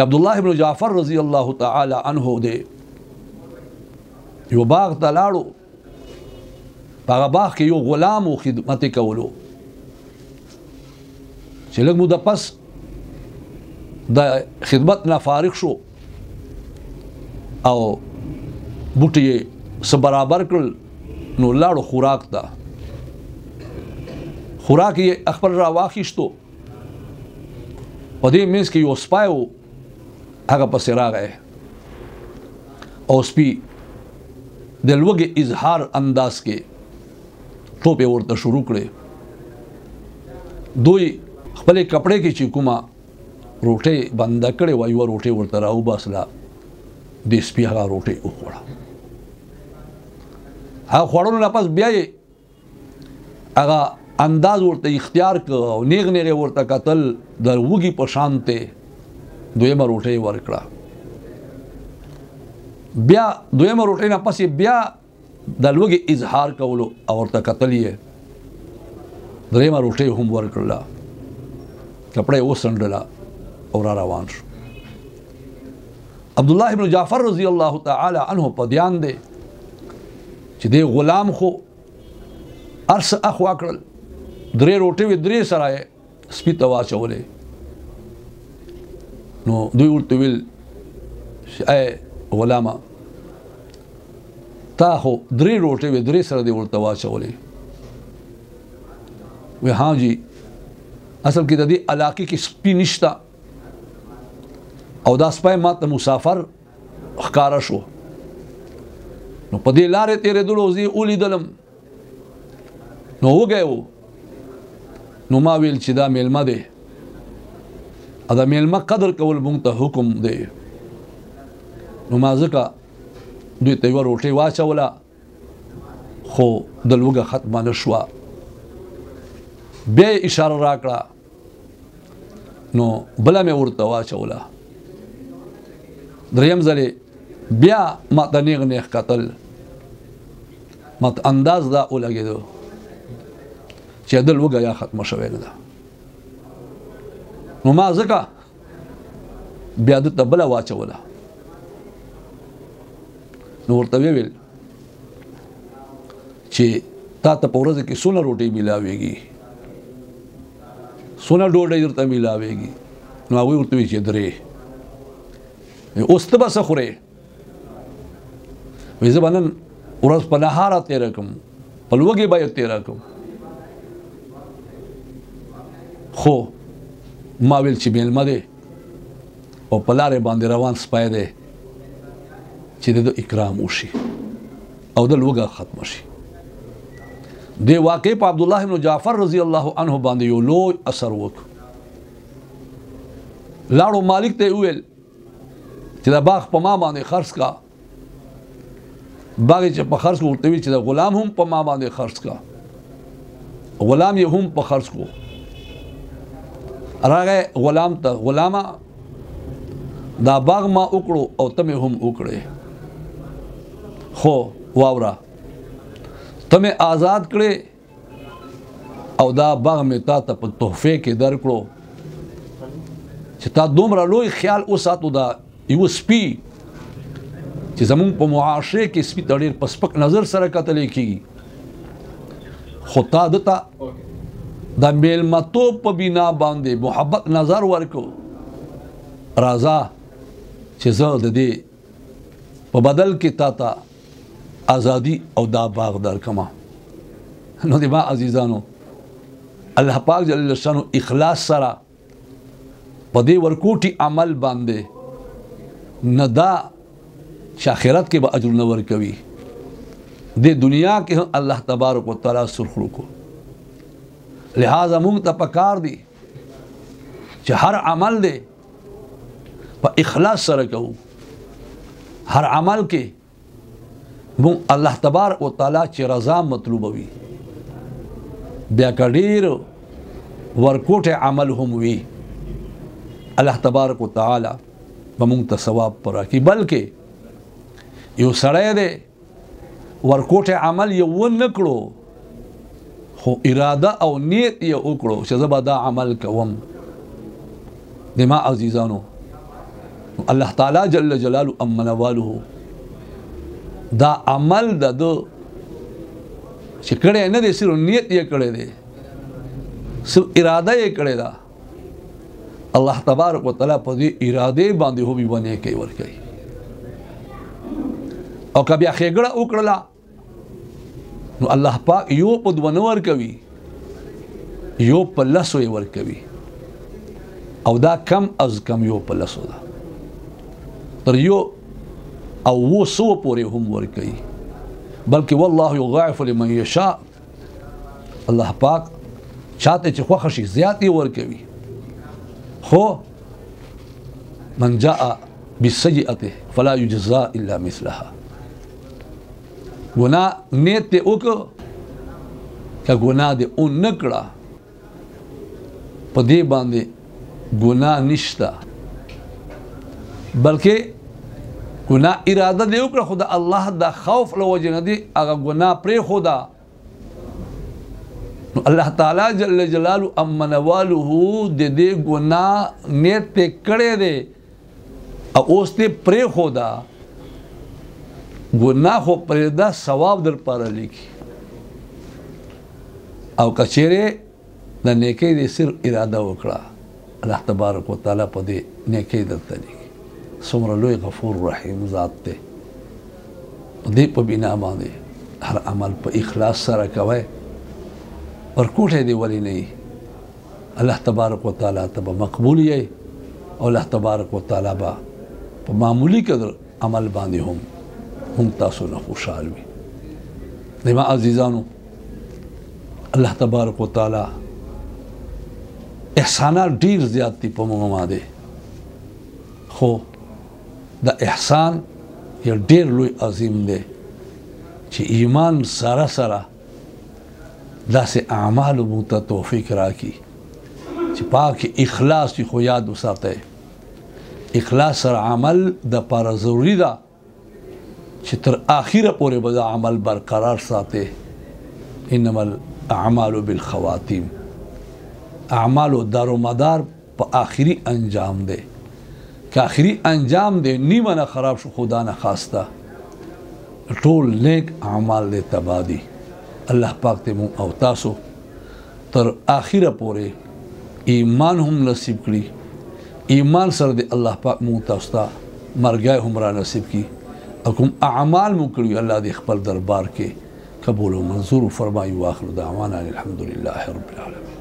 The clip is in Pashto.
عبدالله ابن جعفر رضی الله تعالی عنه دے یو باغ ته لاړو په باغ کې یو غلام خدمت کولو چې لږ موده پس د خدمت نه فارغ شو او بوټي سره برابر کړل نو لاړو خوراک ته خوراک یې خپل را واخیستو په دې منځ کې یو سپایو هغه پسې راغی او سپي د لوږې اظهار انداز کې ټوپې ورته شروع کړې دوی خپلې کپړې کې چې کومه روټۍ بنده کړې وه یوه روټۍ ورته راوباسله د سپي هغه روټۍ وخوړه هغه خوړلو نه پس بیا یې هغه انداز ورته اختیار کړ او نیغ نیغې ورته کتل د وږي په شان ته دویمه روټۍ ورکړه بیا دویمه روټۍ نه پس بیا د لوږې اظهار کولو او ورته کتل یې دریمه روټۍ هم ورکړله کپړه یې وڅنډله او را روان شو عبدالله ابن جعفر رضی الله تعالی عنه په دیان دی چې دی غلام خو هر څه اخوا کړل درې روټۍ وې درې سره یې سپي ته واچولې نو دوی ورته ویل ای غلامه تا خو درې روټۍ وې درې سره دې ورته واچولې وی ها جی اصل کې د دې علاقې کې سپي نشته او دا سپی ما ته مسافر ښکاره شو نو په دې لارې تېرېدلو زه یې ولیدلم نو وږی و نو ما ویل چې دا میلمه دی او دا میلمه قدر کول مونږ ته حکم دی نو ما ځکه دوی ته یوه روټۍ واچوله خو د لوږه ختمه نه شوه بیا یې اشاره راکړه نو بله مې ورته واچوله دریم ځلې بیا ما ته نیغ نیغ کتل ما ته انداز دا ولګېدو چې د لوږه یا ختمه شوې نه ده نو ما ځکه بیا دته بله واچوله نو ورته ویل چې تا ته په ورځ کې څونه روټۍ میلاویږي څونه ډوډۍ درته میلاویږي نو هغوی ورته وایي چې درې اوس ته به څه خورې وایي زه به نن ورځ په نهاره تېره کړم په لوږې به یې تېره کړم خو ما ویل چې میلمه دی او په لارې باندې روان سپی دی چې د اکرام وشي او د لوږه ختمه شي دې واقع په عبدالله ابن جعفر رضی الله عنه باندې یو لوی اثر وکړ لاړو مالک ته یې وویل چې دا باغ په ما باندې خرڅ کا باغ چې په خرڅ کو ورته ویل چې دا غلام هم په ما باندې خرڅ کا غلام یې هم په خرڅ کو راغی غلام ته غلامه دا باغ ما وکړو او ته مې هم وکړې خو واوره ته مې آزاد کړې او دا باغ مې تا ته په تحفې کې درکړو چې تا دومره لوی خیال وساتو دا یو سپي چې زمونږ په معاشره کې سپي ته ډېر په سپک نظر سره کتلی کېږي خو تا دته د میلمتوب په بنا باندې محبت نظر ورکو راځه چې زه د دې په بدل کې تا ته ازادي او دا باغ درکمه نو د ما عزیزانو الله پاک جل شانو اخلاص سره په دې ورکوټي عمل باندې نه دا چې آخرت کې به اجر نه ورکوي د دنیا کې الله تبارک وتعالی سرخړو کو لہذا مونږ ته پکار دی چې هر عمل دی په اخلاص سره کوو هر عمل کې مونږ الله تبارک وتعالی چې رضا مطلوب وي بیا که ډېر ورکوټه عمل هم وي الله تبارک وتعالی به مونږ ته ثواب پر راکړي بلکې یو سړی دی ورکوټه عمل یې ونه کړو خو اراده او نیت یې وکړو چې زه به دا عمل کوم د ما عزیزانو الله تعالی جل جلاله امن والو دا عمل د چې کړه نه دي صرف نیت یې کړه دي صرف اراده یې کړه دا الله تبارک وتعالى په دې اراده باندې هو به باندې کوي ور کوي او کبه خېګړه وکړه نو الله پاک یو په دونه ور کوي یو په لاسو یې ور کوي او دا کم از کم یو په لاسو دا تر یو او و سو پورې هم ور کوي بلکې والله یضاعف لمن یشاء الله پاک چاته چې خوښ شي زیات یې ور کوي خو من جاء بالسيئه فلا يجزى الا مثلها گناہ نیت ته وکړه که گناہ دې اون نکړه په دې باندې گناہ نشته بلکې گناہ اراده دې وکړه خدا الله دا خوف له وجه نه دي هغه گناہ پرې خدا نو الله تعالی جل جلاله امن والو دې گناہ نیت ته کړې دي او اوس ته پرې خدا گناہ خو پرېدا ثواب در پاره لیکي او کچېره د نیکۍ د سر اراده وکړه الله تبارک وتعالى په دې نیکۍ درته لیکي څومره لوی غفور رحیم ذات دی دې په بنا باندې هر عمل په اخلاص سره کوي ورکوټه دی ولی نه الله تبارک وتعالى ته مقبول یې او الله تبارک وتعالى په معمولی قدر عمل باندې هم تاسو نه خوشحال وي زما عزیزانو الله تبارک وتعالى احسانات ډیر زیات دي په موږ باندې خو دا احسان یو ډیر لوی عظیم دی چې ایمان سره سره داسې اعمال مو ته توفیق راکړي چې پاک اخلاص خو یاد وساتئ اخلاص سره عمل د پاره ضروری ده چې تر اخره پورې به عمل برقرار ساتي انما الاعمال بالخواتيم اعمال دار و مدار په آخري انجام دی که آخري انجام دی نیمه نه خراب شو خدا نه خواسته ټول نیک اعمال دې تباه دي الله پاک دې مونږ او تاسو تر اخره پورې ایمان هم نصیب کړي ایمان سره دې الله پاک مونږ تاسو ته مرګای هم را نصیب کړي او کوم اعمال مو کړی الله دې خپل دربار کې قبول او منظور فرمایي واخر دعوانا الحمد لله رب العالمين